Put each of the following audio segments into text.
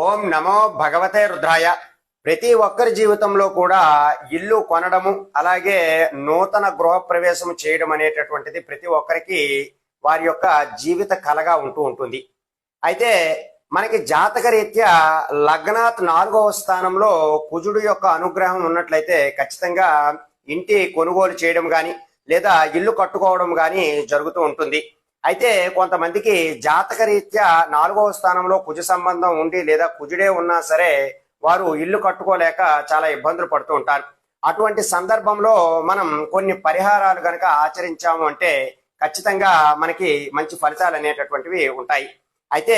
ఓం నమో భగవతే రుద్రాయ. ప్రతి ఒక్కరి జీవితంలో కూడా ఇల్లు కొనడము అలాగే నూతన గృహ ప్రవేశం చేయడం అనేటటువంటిది ప్రతి ఒక్కరికి వారి యొక్క జీవిత కలగా ఉంటూ ఉంటుంది. అయితే మనకి జాతక రీత్యా లగ్నాత్ 4వ స్థానంలో కుజుడు యొక్క అనుగ్రహం ఉన్నట్లయితే ఖచ్చితంగా ఇంటి కొనుగోలు చేయడం గాని లేదా ఇల్లు కట్టుకోవడం గాని జరుగుతూ ఉంటుంది. అయితే కొంతమందికి జాతక రీత్యా 4వ స్థానంలో కుజ సంబంధం ఉండి లేదా కుజుడే ఉన్నా సరే వారు ఇల్లు కట్టుకోలేక చాలా ఇబ్బందులు పడుతూ ఉంటారు. అటువంటి సందర్భంలో మనం కొన్ని పరిహారాలు గనక ఆచరించాము అంటే ఖచ్చితంగా మనకి మంచి ఫలితాలు అనేటటువంటివి ఉంటాయి. అయితే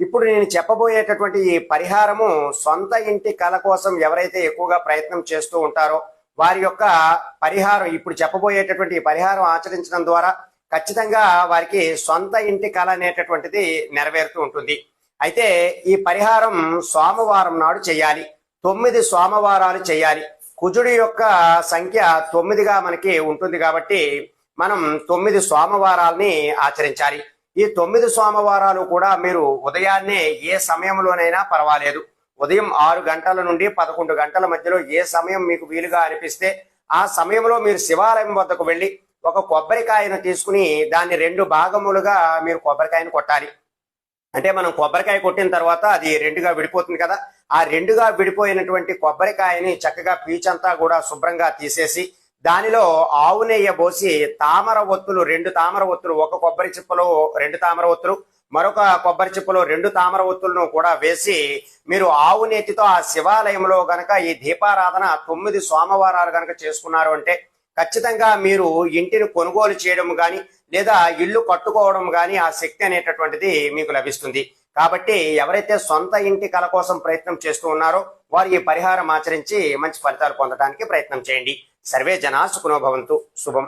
ఇప్పుడు నేను చెప్పబోయేటటువంటి ఈ పరిహారము సొంత ఇంటి కల కోసం ఎవరైతే ఎక్కువగా ప్రయత్నం చేస్తూ ఉంటారో వారి యొక్క పరిహారం, ఇప్పుడు చెప్పబోయేటటువంటి ఈ పరిహారం ఆచరించడం ద్వారా ఖచ్చితంగా వారికి సొంత ఇంటి కళ అనేటటువంటిది నెరవేరుతూ ఉంటుంది. అయితే ఈ పరిహారం సోమవారం నాడు చేయాలి. 9 సోమవారాలు చేయాలి. కుజుడి యొక్క సంఖ్య 9గా మనకి ఉంటుంది కాబట్టి మనం 9 సోమవారాల్ని ఆచరించాలి. ఈ 9 సోమవారాలు కూడా మీరు ఉదయాన్నే ఏ సమయంలోనైనా పర్వాలేదు, ఉదయం 6 గంటల నుండి 11 గంటల మధ్యలో ఏ సమయం మీకు వీలుగా అనిపిస్తే ఆ సమయంలో మీరు శివాలయం వద్దకు వెళ్ళి ఒక కొబ్బరికాయను తీసుకుని దాన్ని 2 భాగములుగా మీరు కొబ్బరికాయను కొట్టాలి. అంటే మనం కొబ్బరికాయ కొట్టిన తర్వాత అది 2గా విడిపోతుంది కదా, ఆ 2గా విడిపోయినటువంటి కొబ్బరికాయని చక్కగా పీచంతా కూడా శుభ్రంగా తీసేసి దానిలో ఆవు నెయ్యి పోసి తామర ఒత్తులు 2 తామర ఒత్తులు, ఒక కొబ్బరి చిప్పలో 2 తామర ఒత్తులు, మరొక కొబ్బరి చిప్పలో 2 తామర ఒత్తులను కూడా వేసి మీరు ఆవు నేతితో ఆ శివాలయంలో గనక ఈ దీపారాధన 9 సోమవారాలు గనక చేసుకున్నారు అంటే ఖచ్చితంగా మీరు ఇంటిని కొనుగోలు చేయడం గాని లేదా ఇల్లు కట్టుకోవడం గాని ఆ శక్తి అనేటటువంటిది మీకు లభిస్తుంది. కాబట్టి ఎవరైతే సొంత ఇంటి కల కోసం ప్రయత్నం చేస్తూ ఉన్నారో వారు ఈ పరిహారం ఆచరించి మంచి ఫలితాలు పొందడానికి ప్రయత్నం చేయండి. సర్వే జనా సుఖినో భవంతు. శుభం.